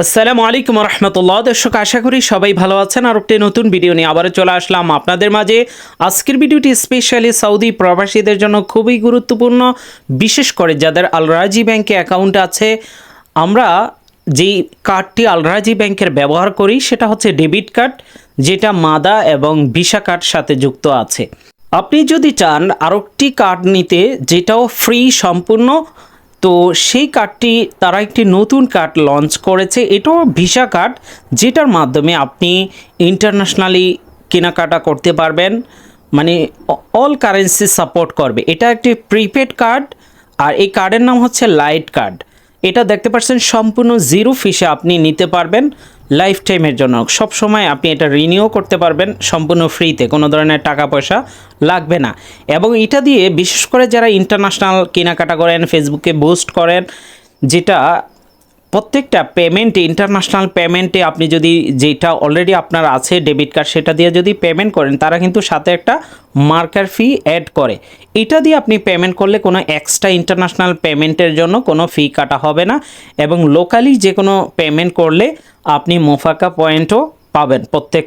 আসসালামু আলাইকুম রহমতুল্লাহ। দর্শক, আশা করি সবাই ভালো আছেন। আর একটি নতুন ভিডিও নিয়ে আবারও চলে আসলাম আপনাদের মাঝে। আজকের ভিডিওটি স্পেশালি সৌদি প্রবাসীদের জন্য খুবই গুরুত্বপূর্ণ, বিশেষ করে যাদের আল রাজি ব্যাংকে অ্যাকাউন্ট আছে। আমরা যেই কার্ডটি আল রাজি ব্যাংকের ব্যবহার করি সেটা হচ্ছে ডেবিট কার্ড, যেটা মাদা এবং ভিসা কার্ড সাথে যুক্ত আছে। আপনি যদি চান আরেকটি কার্ড নিতে যেটাও ফ্রি সম্পূর্ণ, তো সেই কার্ডটি তারা একটি নতুন কার্ড লঞ্চ করেছে। এটাও ভিসা কার্ড, যেটার মাধ্যমে আপনি ইন্টারন্যাশনালি কেনাকাটা করতে পারবেন, মানে অল কারেন্সি সাপোর্ট করবে। এটা একটি প্রিপেড কার্ড, আর এই কার্ডের নাম হচ্ছে লাইট কার্ড। এটা দেখতে পাচ্ছেন সম্পূর্ণ জিরো ফিসে আপনি নিতে পারবেন লাইফ টাইমের জন্য। সব সময় আপনি এটা রিনিউ করতে পারবেন সম্পূর্ণ ফ্রিতে, কোনো ধরনের টাকা পয়সা লাগবে না। এবং এটা দিয়ে বিশেষ করে যারা ইন্টারন্যাশনাল কেনাকাটা করেন, ফেসবুকে বুস্ট করেন, যেটা প্রত্যেকটা পেমেন্টে, ইন্টারন্যাশনাল পেমেন্টে আপনি যদি যেটা অলরেডি আপনার আছে ডেবিট কার্ড, সেটা দিয়ে যদি পেমেন্ট করেন, তারা কিন্তু সাথে একটা মার্কার ফি অ্যাড করে। এটা দিয়ে আপনি পেমেন্ট করলে কোনো এক্সট্রা ইন্টারন্যাশনাল পেমেন্টের জন্য কোনো ফি কাটা হবে না, এবং লোকালি যে কোনো পেমেন্ট করলে আপনি মোফাকা পয়েন্টও পাবেন প্রত্যেক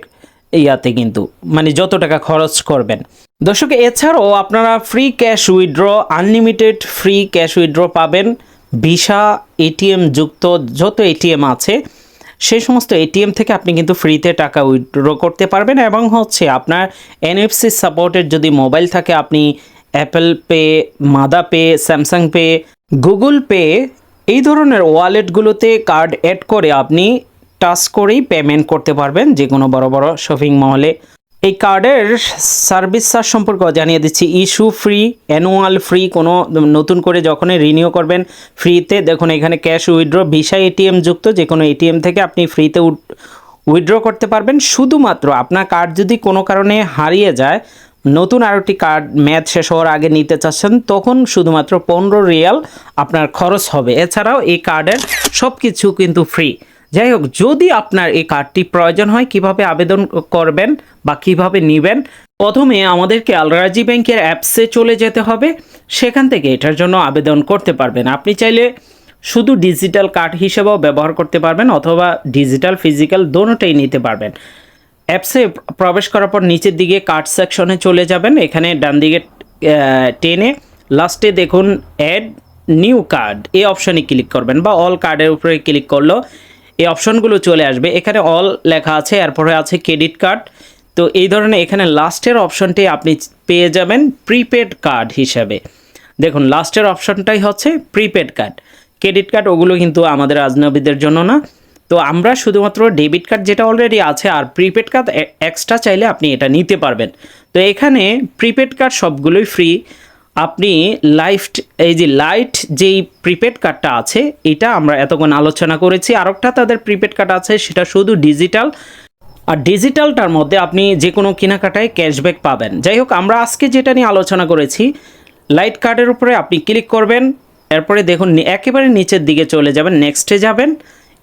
ইয়াতে, কিন্তু মানে যত টাকা খরচ করবেন। দর্শক, এছাড়াও আপনারা free cash withdraw, unlimited free cash withdraw পাবেন। ভিসা এটিএম যুক্ত যত এটিএম আছে সেই সমস্ত এটিএম থেকে আপনি কিন্তু ফ্রিতে টাকা উইথড্র করতে পারবেন। এবং হচ্ছে আপনার এনএফসি সাপোর্টের যদি মোবাইল থাকে, আপনি অ্যাপেল পে, মাদা pay, Samsung pay, Google pay, এই ধরনের ওয়ালেটগুলোতে কার্ড অ্যাড করে আপনি টাচ করেই পেমেন্ট করতে পারবেন যে কোনো বড় বড় শপিং মলে। এই কার্ডের সার্ভিস চার্জ সম্পর্কে জানিয়ে দিচ্ছি। ইস্যু ফ্রি, অ্যানুয়াল ফ্রি, কোনো নতুন করে যখনই রিনিউ করবেন ফ্রিতে। দেখুন এখানে ক্যাশ উইথড্র, ভিসা এটিএম যুক্ত যে কোনো এটিএম থেকে আপনি ফ্রিতে উইথড্র করতে পারবেন। শুধুমাত্র আপনার কার্ড যদি কোনো কারণে হারিয়ে যায়, নতুন আরেকটি কার্ড মেয়াদ শেষ হওয়ার আগে নিতে চাচ্ছেন, তখন শুধুমাত্র 15 রিয়াল আপনার খরচ হবে। এছাড়াও এই কার্ডের সব কিছু কিন্তু ফ্রি। যাই হোক, যদি আপনার এই কার্ডটি প্রয়োজন হয়, কিভাবে আবেদন করবেন বা কিভাবে নেবেন, প্রথমে আমাদেরকে আল রাজি ব্যাংকের অ্যাপসে চলে যেতে হবে। সেখান থেকে এটার জন্য আবেদন করতে পারবেন। আপনি চাইলে শুধু ডিজিটাল কার্ড হিসেবেও ব্যবহার করতে পারবেন, অথবা ডিজিটাল ফিজিক্যাল দোনোটাই নিতে পারবেন। অ্যাপসে প্রবেশ করার পর নিচের দিকে কার্ড সেকশনে চলে যাবেন। এখানে ডান দিকে টেনে লাস্টে দেখুন অ্যাড নিউ কার্ড, এই অপশানে ক্লিক করবেন, বা অল কার্ডের উপরে ক্লিক করলেও এই অপশনগুলো চলে আসবে। এখানে অল লেখা আছে, এরপরে আছে ক্রেডিট কার্ড। তো এই ধরনের এখানে লাস্টের অপশনটি আপনি পেয়ে যাবেন প্রিপেড কার্ড হিসাবে। দেখুন লাস্টের অপশনটাই হচ্ছে প্রিপেড কার্ড। ক্রেডিট কার্ড ওগুলো কিন্তু আমাদের আজনবীদের জন্য না। তো আমরা শুধুমাত্র ডেবিট কার্ড যেটা অলরেডি আছে, আর প্রিপেড কার্ড এক্সট্রা চাইলে আপনি এটা নিতে পারবেন। তো এখানে প্রিপেড কার্ড সবগুলোই ফ্রি। আপনি এই যে লাইট যেই প্রিপেড কার্ডটা আছে, এটা আমরা এতক্ষণ আলোচনা করেছি। আরেকটা তাদের প্রিপেড কার্ড আছে, সেটা শুধু ডিজিটাল, আর ডিজিটালটার মধ্যে আপনি যে কোনো কেনাকাটায় ক্যাশব্যাক পাবেন। যাই হোক, আমরা আজকে যেটা নিয়ে আলোচনা করেছি, লাইট কার্ডের উপরে আপনি ক্লিক করবেন। এরপরে দেখুন একেবারে নিচের দিকে চলে যাবেন, নেক্সটে যাবেন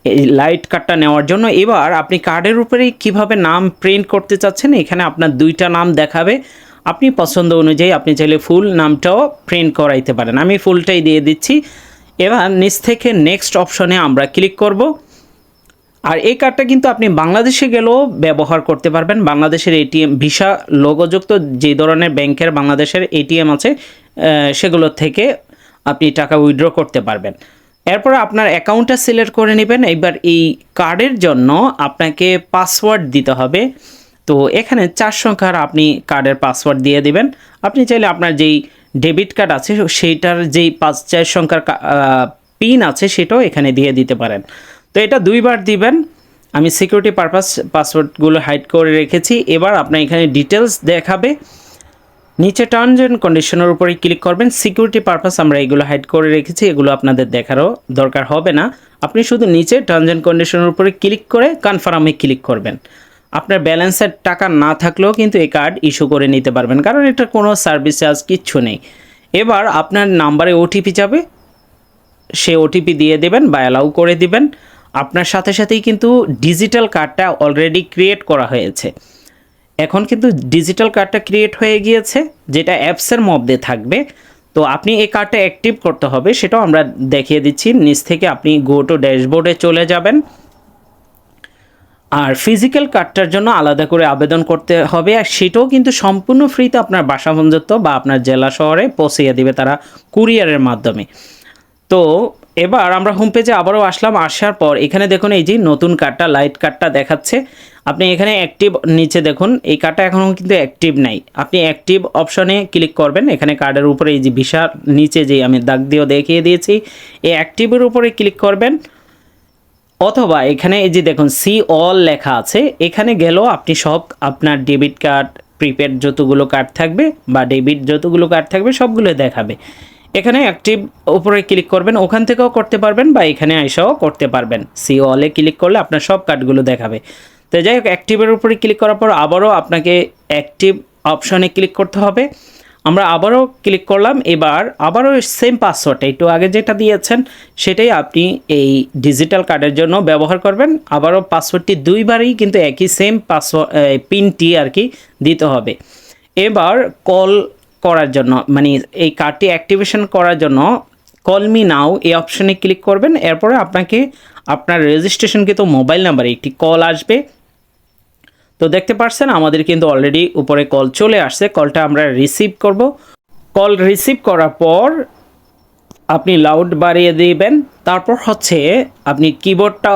এই লাইট কার্ডটা নেওয়ার জন্য। এবার আপনি কার্ডের উপরে কিভাবে নাম প্রিন্ট করতে চাচ্ছেন, এখানে আপনার দুইটা নাম দেখাবে। আপনি পছন্দ অনুযায়ী আপনি চাইলে ফুল নামটাও প্রিন্ট করাইতে পারেন। আমি ফুলটাই দিয়ে দিচ্ছি। এবার নিচ থেকে নেক্সট অপশনে আমরা ক্লিক করব। আর এই কার্ডটা কিন্তু আপনি বাংলাদেশে গেলেও ব্যবহার করতে পারবেন। বাংলাদেশের এটিএম, ভিসা লোগোযুক্ত যে ধরনের ব্যাংকের বাংলাদেশের এটিএম আছে, সেগুলো থেকে আপনি টাকা উইথড্র করতে পারবেন। এরপর আপনার অ্যাকাউন্টটা সিলেক্ট করে নেবেন। এবার এই কার্ডের জন্য আপনাকে পাসওয়ার্ড দিতে হবে। তো এখানে 4 সংখ্যার আপনি কার্ডের পাসওয়ার্ড দিয়ে দিবেন। আপনি চাইলে আপনার যেই ডেবিট কার্ড আছে সেইটার যেই 4 সংখ্যার পিন আছে সেটাও এখানে দিয়ে দিতে পারেন। তো এটা 2 বার দিবেন। আমি সিকিউরিটি পারপাস পাসওয়ার্ডগুলো হাইড করে রেখেছি। এবার আপনার এখানে ডিটেলস দেখাবে, নিচে টার্মস অ্যান্ড কন্ডিশনের উপরে ক্লিক করবেন। সিকিউরিটি পারপাস আমরা এগুলো হাইড করে রেখেছি, এগুলো আপনাদের দেখারও দরকার হবে না। আপনি শুধু নিচে টার্মস অ্যান্ড কন্ডিশনের উপরে ক্লিক করে কনফার্মে ক্লিক করবেন। আপনার ব্যালেন্সের টাকা না থাকলেও কিন্তু এই কার্ড ইস্যু করে নিতে পারবেন, কারণ এটা কোনো সার্ভিস চার্জ কিচ্ছু নেই। এবার আপনার নাম্বারে ওটিপি যাবে, সে ওটিপি দিয়ে দেবেন বা অ্যালাউ করে দিবেন। আপনার সাথে সাথেই কিন্তু ডিজিটাল কার্ডটা অলরেডি ক্রিয়েট করা হয়েছে। এখন কিন্তু ডিজিটাল কার্ডটা ক্রিয়েট হয়ে গিয়েছে, যেটা অ্যাপসের মধ্যে থাকবে। তো আপনি এই কার্ডটা অ্যাক্টিভ করতে হবে, সেটাও আমরা দেখিয়ে দিচ্ছি। নিচ থেকে আপনি গো টু ড্যাশবোর্ডে চলে যাবেন। আর ফিজিক্যাল কার্ডটার জন্য আলাদা করে আবেদন করতে হবে, আর সেটাও কিন্তু সম্পূর্ণ ফ্রিতে আপনার বাসা পর্যন্ত বা আপনার জেলা শহরে পৌঁছিয়ে দিবে তারা কুরিয়ারের মাধ্যমে। তো এবার আমরা হোম পেজে আবারও আসলাম। আসার পর এখানে দেখুন এই যে নতুন কার্ডটা, লাইট কার্ডটা দেখাচ্ছে। আপনি এখানে অ্যাক্টিভ নিচে দেখুন, এই কার্ডটা এখনও কিন্তু অ্যাক্টিভ নাই। আপনি অ্যাক্টিভ অপশনে ক্লিক করবেন। এখানে কার্ডের উপরে এই যে ভিসার নিচে যে আমি দাগ দিয়েও দেখিয়ে দিয়েছি, এই অ্যাক্টিভের উপরে ক্লিক করবেন। অথবা এখানে এই যে দেখুন সি অল লেখা আছে, এখানে গেলেও আপনি সব আপনার ডেবিট কার্ড, প্রিপেড যতগুলো কার্ড থাকবে বা ডেবিট যতগুলো কার্ড থাকবে সবগুলো দেখাবে। এখানে অ্যাক্টিভ উপরে ক্লিক করবেন, ওখান থেকেও করতে পারবেন বা এখানে এসেও করতে পারবেন। সি অলে ক্লিক করলে আপনার সব কার্ডগুলো দেখাবে। তো যাই হোক, অ্যাক্টিভের উপরে ক্লিক করার পর আবারও আপনাকে অ্যাক্টিভ অপশনে ক্লিক করতে হবে। আমরা আবারও ক্লিক করলাম। এবার আবারও সেম পাসওয়ার্ডটা একটু আগে যেটা দিয়েছেন সেটাই আপনি এই ডিজিটাল কার্ডের জন্য ব্যবহার করবেন। আবারও পাসওয়ার্ডটি দুইবারই কিন্তু একই সেম পাসওয়ার্ড পিনটি আর কি দিতে হবে। এবার কল করার জন্য মানে এই কার্ডটি অ্যাক্টিভেশন করার জন্য কল মি নাও এই অপশনে ক্লিক করবেন। এরপরে আপনাকে আপনার রেজিস্ট্রেশনকৃত মোবাইল নাম্বারে একটি কল আসবে। তো দেখতে পাচ্ছেন আমাদের কিন্তু অলরেডি উপরে কল চলে আসছে। কলটা আমরা রিসিভ করব। কল রিসিভ করার পর আপনি লাউড বাড়িয়ে দিবেন। তারপর হচ্ছে আপনি কিবোর্ডটা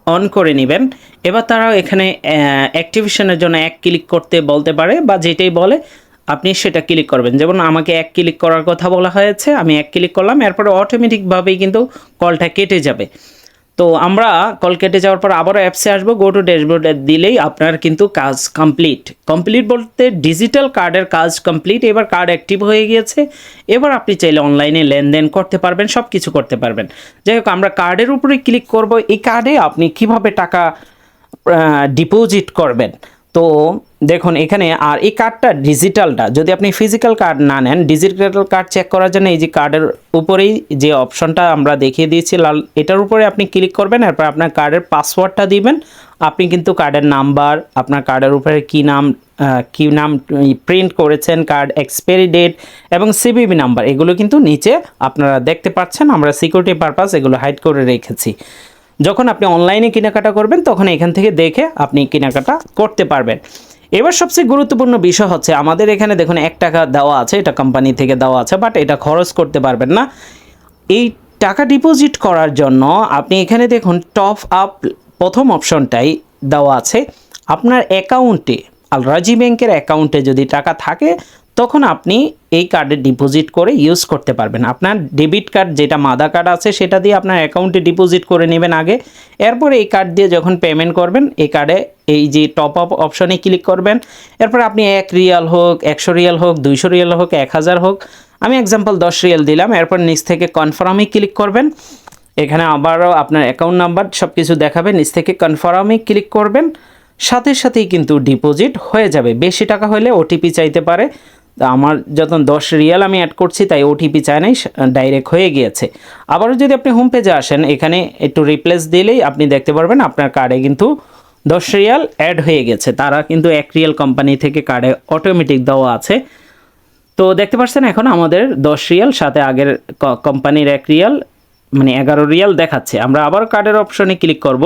অন করে নেবেন। এবার তারা এখানে অ্যাক্টিভেশনের জন্য এক ক্লিক করতে বলতে পারে বা যেটাই বলে আপনি সেটা ক্লিক করবেন। যেমন আমাকে এক ক্লিক করার কথা বলা হয়েছে, আমি এক ক্লিক করলাম, এরপরে অটোমেটিকভাবেই কিন্তু কলটা কেটে যাবে। তো আমরা কল কেটে যাওয়ার পর আবারও অ্যাপসে আসবো। গো টু ড্যাশবোর্ডে দিলেই আপনার কিন্তু কাজ কমপ্লিট বলতে ডিজিটাল কার্ডের কাজ কমপ্লিট। এবার কার্ড অ্যাক্টিভ হয়ে গিয়েছে। এবার আপনি চাইলে অনলাইনে লেনদেন করতে পারবেন, সব কিছু করতে পারবেন। যাই হোক, আমরা কার্ডের উপরে ক্লিক করব। এই কার্ডে আপনি কিভাবে টাকা ডিপোজিট করবেন। তো দেখুন এখানে, আর এই কার্ডটা ডিজিটালটা যদি আপনি ফিজিক্যাল কার্ড না নেন, ডিজিটাল কার্ড চেক করার জন্য এই যে কার্ডের উপরেই যে অপশনটা আমরা দেখিয়ে দিয়েছি লাল, এটার উপরে আপনি ক্লিক করবেন। এরপর আপনার কার্ডের পাসওয়ার্ডটা দিবেন। আপনি কিন্তু কার্ডের নাম্বার, আপনার কার্ডের উপরে কী নাম প্রিন্ট করেছেন, কার্ড এক্সপায়ারি ডেট এবং সিভিভি নাম্বার, এগুলো কিন্তু নিচে আপনারা দেখতে পাচ্ছেন। আমরা সিকিউরিটি পারপাস এগুলো হাইড করে রেখেছি। যখন আপনি অনলাইনে কেনাকাটা করবেন তখন এখান থেকে দেখে আপনি কেনাকাটা করতে পারবেন। এবার সবচেয়ে গুরুত্বপূর্ণ বিষয় হচ্ছে আমাদের এখানে দেখুন 1 টাকা দেওয়া আছে, এটা কোম্পানি থেকে দেওয়া আছে, বাট এটা খরচ করতে পারবেন না। এই টাকা ডিপোজিট করার জন্য আপনি এখানে দেখুন টপ আপ প্রথম অপশনটাই দেওয়া আছে। আপনার অ্যাকাউন্টে আল রাজি ব্যাংকের অ্যাকাউন্টে যদি টাকা থাকে তখন আপনি এই কার্ডে ডিপোজিট করে ইউজ করতে পারবেন। আপনার ডেবিট কার্ড যেটা মাদা কার্ড আছে সেটা দিয়ে আপনার অ্যাকাউন্টে ডিপোজিট করে নেবেন আগে। এরপর এই কার্ড দিয়ে যখন পেমেন্ট করবেন এই কার্ডে এই যে টপ আপ অপশনে ক্লিক করবেন। এরপর আপনি 1 রিয়াল হোক, 100 রিয়াল হোক, 200 রিয়াল হোক, 1000 হোক, আমি এক্সাম্পল 10 রিয়াল দিলাম। এরপর নিচ থেকে কনফার্মে ক্লিক করবেন। এখানে আবারও আপনার অ্যাকাউন্ট নাম্বার সব কিছু দেখাবে, নিচ থেকে কনফার্মে ক্লিক করবেন। সাথে সাথেই কিন্তু ডিপোজিট হয়ে যাবে। বেশি টাকা হলে ওটিপি চাইতে পারে। আমার যত 10 রিয়াল আমি অ্যাড করছি তাই ওটিপি চায় নাই, ডাইরেক্ট হয়ে গিয়েছে। আবারও যদি আপনি হোম পেজে আসেন, এখানে একটু রিপ্লেস দিলেই আপনি দেখতে পারবেন আপনার কার্ডে কিন্তু 10 রিয়াল অ্যাড হয়ে গেছে। তারা কিন্তু 1 রিয়াল কোম্পানি থেকে কার্ডে অটোমেটিক দেওয়া আছে। তো দেখতে পাচ্ছেন এখন আমাদের 10 রিয়াল সাথে আগের কোম্পানির 1 রিয়াল মানে 11 রিয়াল দেখাচ্ছে। আমরা আবার কার্ডের অপশনে ক্লিক করব।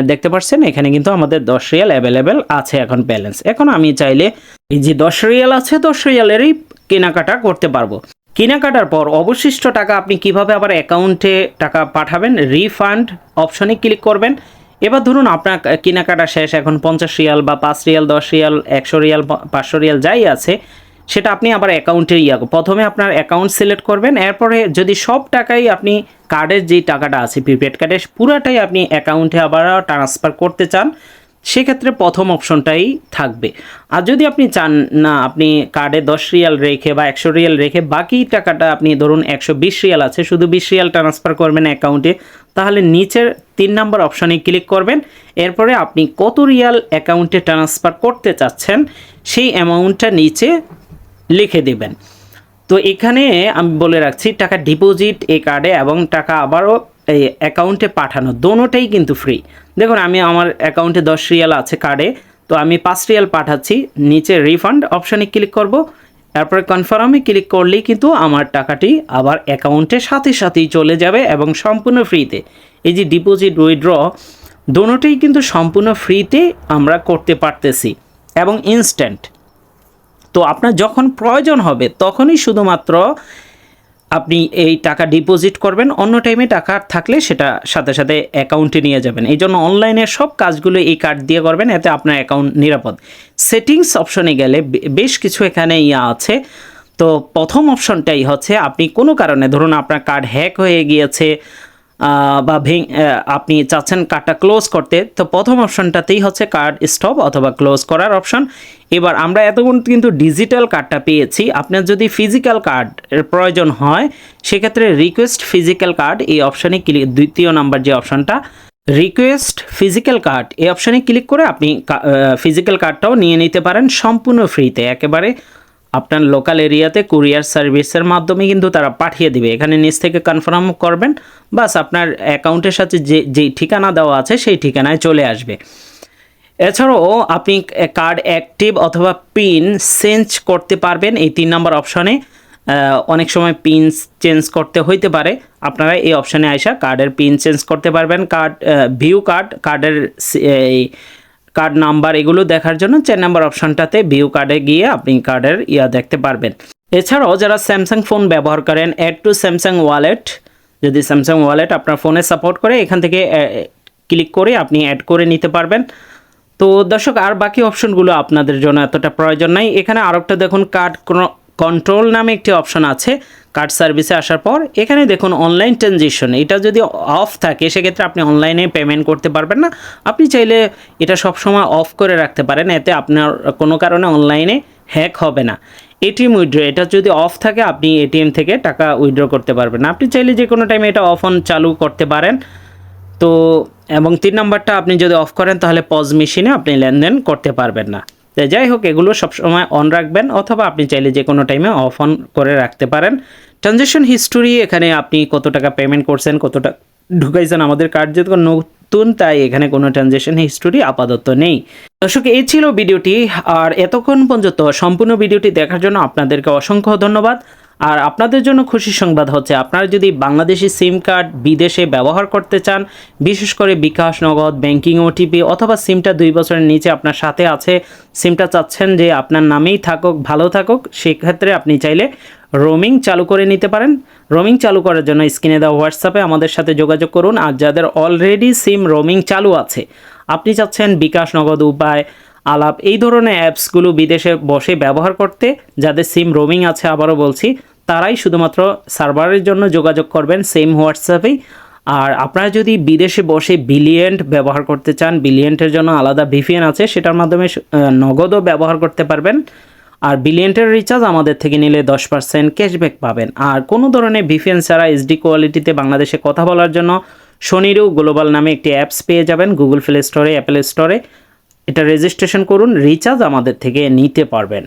দেখতে পাচ্ছেন এখানে কিন্তু আমাদের 10 রিয়াল অ্যাভেলেবেল আছে এখন ব্যালেন্স। এখন আমি চাইলে এই যে 10 রিয়াল আছে 10 রিয়ালেরই কেনাকাটা করতে পারবো। কেনাকাটার পর অবশিষ্ট টাকা আপনি কিভাবে আবার অ্যাকাউন্টে টাকা পাঠাবেন, রিফান্ড অপশনে ক্লিক করবেন। এবার ধরুন আপনার কেনাকাটা শেষ, এখন 50 রিয়াল বা 5 রিয়াল, 10 রিয়াল, 100 রিয়াল, 500 রিয়াল যাই আছে সেটা আপনি আবার অ্যাকাউন্টে প্রথমে আপনার অ্যাকাউন্ট সিলেক্ট করবেন। এরপরে যদি সব টাকাই আপনি কার্ডের যেই টাকাটা আছে প্রিপেড কার্ডের পুরাটাই আপনি অ্যাকাউন্টে আবার ট্রান্সফার করতে চান, সেক্ষেত্রে প্রথম অপশনটাই থাকবে। আর যদি আপনি চান না আপনি কার্ডে 10 রিয়াল রেখে বা 100 রিয়াল রেখে বাকি টাকাটা আপনি ধরুন 120 রিয়াল আছে শুধু 20 রিয়াল ট্রান্সফার করবেন অ্যাকাউন্টে, তাহলে নিচের 3 নম্বর অপশনে ক্লিক করবেন। এরপরে আপনি কত রিয়াল অ্যাকাউন্টে ট্রান্সফার করতে চাচ্ছেন সেই অ্যামাউন্টটা নিচে লিখে দেবেন। তো এখানে আমি বলে রাখছি টাকা ডিপোজিট এই কার্ডে এবং টাকা আবারও এই অ্যাকাউন্টে পাঠানো দোনোটাই কিন্তু ফ্রি। দেখুন আমি আমার অ্যাকাউন্টে 10 রিয়াল আছে কার্ডে, তো আমি 5 রিয়াল পাঠাচ্ছি। নিচে রিফান্ড অপশানে ক্লিক করব, তারপরে কনফার্মে ক্লিক করলেই কিন্তু আমার টাকাটি আবার অ্যাকাউন্টে সাথে সাথেই চলে যাবে এবং সম্পূর্ণ ফ্রিতে। এই যে ডিপোজিট উইথড্র দোনোটাই কিন্তু সম্পূর্ণ ফ্রিতে আমরা করতে পারতেছি এবং ইনস্ট্যান্ট। তো আপনার যখন প্রয়োজন হবে তখনই শুধুমাত্র আপনি এই টাকা ডিপোজিট করবেন, অন্য টাইমে টাকা থাকলে সেটা সাথে সাথে অ্যাকাউন্টে নিয়ে যাবেন। এই জন্য অনলাইনের সব কাজগুলো এই কার্ড দিয়ে করবেন, এতে আপনার অ্যাকাউন্ট নিরাপদ। সেটিংস অপশনে গেলে বেশ কিছু এখানে আছে। তো প্রথম অপশনটাই হচ্ছে আপনি কোনো কারণে ধরুন আপনার কার্ড হ্যাক হয়ে গিয়েছে বা আপনি চাচ্ছেন কার্ডটা ক্লোজ করতে, তো প্রথম অপশনটাতেই হচ্ছে কার্ড স্টপ অথবা ক্লোজ করার অপশন। এবার আমরা এতক্ষণ কিন্তু ডিজিটাল কার্ডটা পেয়েছি, আপনার যদি ফিজিক্যাল কার্ডের প্রয়োজন হয় সেক্ষেত্রে রিকোয়েস্ট ফিজিক্যাল কার্ড এই অপশানে ক্লিক, দ্বিতীয় নাম্বার যে অপশনটা রিকোয়েস্ট ফিজিক্যাল কার্ড, এই অপশানে ক্লিক করে আপনি ফিজিক্যাল কার্ডটাও নিয়ে নিতে পারেন সম্পূর্ণ ফ্রিতে, একেবারে আপনার লোকাল এরিয়াতে কুরিয়ার সার্ভিসের মাধ্যমে কিন্তু তারা পাঠিয়ে দিবে। এখানে নিচ থেকে কনফার্ম করবেন, বাস আপনার অ্যাকাউন্টের সাথে যেই ঠিকানা দেওয়া আছে সেই ঠিকানায় চলে আসবে। এছাড়াও আপনি কার্ড অ্যাক্টিভ অথবা পিন চেঞ্জ করতে পারবেন এই 3 নম্বর অপশনে। অনেক সময় পিন চেঞ্জ করতে হইতে পারে, আপনারা এই অপশানে আইসা কার্ডের পিন চেঞ্জ করতে পারবেন। ভিউ কার্ডের এই কার্ড নাম্বার এগুলো দেখার জন্য 4 নম্বর অপশনটাতে ভিউ কার্ডে গিয়ে আপনি কার্ডের দেখতে পারবেন। এছাড়াও যারা স্যামসাং ফোন ব্যবহার করেন, অ্যাড টু স্যামসাং ওয়ালেট, যদি স্যামসাং ওয়ালেট আপনার ফোনে সাপোর্ট করে এখান থেকে ক্লিক করে আপনি অ্যাড করে নিতে পারবেন। তো দর্শক, আর বাকি অপশনগুলো আপনাদের জন্য এতটা প্রয়োজন নাই। এখানে আরেকটা দেখুন, কার্ড কন্ট্রোল নামে একটি অপশন আছে কার্ড সার্ভিসে আসার পর। এখানে দেখুন অনলাইন ট্রানজেকশন, এটা যদি অফ থাকে সেক্ষেত্রে আপনি অনলাইনে পেমেন্ট করতে পারবেন না। আপনি চাইলে এটা সবসময় অফ করে রাখতে পারেন, এতে আপনার কোনো কারণে অনলাইনে হ্যাক হবে না। এটিএম উইথড্র, এটা যদি অফ থাকে আপনি এটিএম থেকে টাকা উইথড্র করতে পারবেন না। আপনি চাইলে যে কোনো টাইমে এটা অফ অন চালু করতে পারেন। তো এবং 3 নম্বরটা আপনি যদি অফ করেন তাহলে পজ মেশিনে আপনি লেনদেন করতে পারবেন না। তো যাই হোক, এগুলো সবসময় অন রাখবেন অথবা আপনি চাইলে যে কোনো টাইমে অফ অন করে রাখতে পারেন। ট্রানজ্যাকশন হিস্টোরি, এখানে আপনি কত টাকা পেমেন্ট করছেন, কত টাকা ঢুকাইছেন, আমাদের কার্ড যেহেতু নতুন তাই এখানে কোনো ট্রানজ্যাকশন হিস্টোরি আপাতত নেই। দর্শক, এই ছিল ভিডিওটি, আর এতক্ষণ পর্যন্ত সম্পূর্ণ ভিডিওটি দেখার জন্য আপনাদেরকে অসংখ্য ধন্যবাদ। আর আপনাদের জন্য খুশি সংবাদ হচ্ছে, আপনারা যদি বাংলাদেশি সিম কার্ড বিদেশে ব্যবহার করতে চান, বিশেষ করে বিকাশ, নগদ, ব্যাংকিং, ওটিপি, অথবা সিমটা 2 বছরের নিচে আপনার সাথে আছে, সিমটা চাচ্ছেন যে আপনার নামেই থাকুক, ভালো থাকুক, সেক্ষেত্রে আপনি চাইলে রোমিং চালু করে নিতে পারেন। রোমিং চালু করার জন্য স্ক্রিনে দেওয়া হোয়াটসঅ্যাপে আমাদের সাথে যোগাযোগ করুন। আর যাদের অলরেডি সিম রোমিং চালু আছে, আপনি চাচ্ছেন বিকাশ, নগদ, উপায়, আলাপ এই ধরনের অ্যাপসগুলো বিদেশে বসে ব্যবহার করতে, যাদের সিম রোমিং আছে, আবারও বলছি, তারাই শুধুমাত্র সার্ভারের জন্য যোগাযোগ করবেন সেম হোয়াটসঅ্যাপেই। আর আপনারা যদি বিদেশে বসে বিলিয়েন্ট ব্যবহার করতে চান, বিলিয়েন্টের জন্য আলাদা ভিপিএন আছে, সেটার মাধ্যমে নগদও ব্যবহার করতে পারবেন। আর বিলিয়েন্টের রিচার্জ আমাদের থেকে নিলে 10% ক্যাশব্যাক পাবেন। আর কোনো ধরনের ভিপিএন ছাড়া এইচডি কোয়ালিটিতে বাংলাদেশে কথা বলার জন্য শনিরু গ্লোবাল নামে একটি অ্যাপস পেয়ে যাবেন গুগল প্লে স্টোরে, অ্যাপেল স্টোরে। এটা রেজিস্ট্রেশন করুন, রিচার্জ আমাদের থেকে নিতে পারবেন।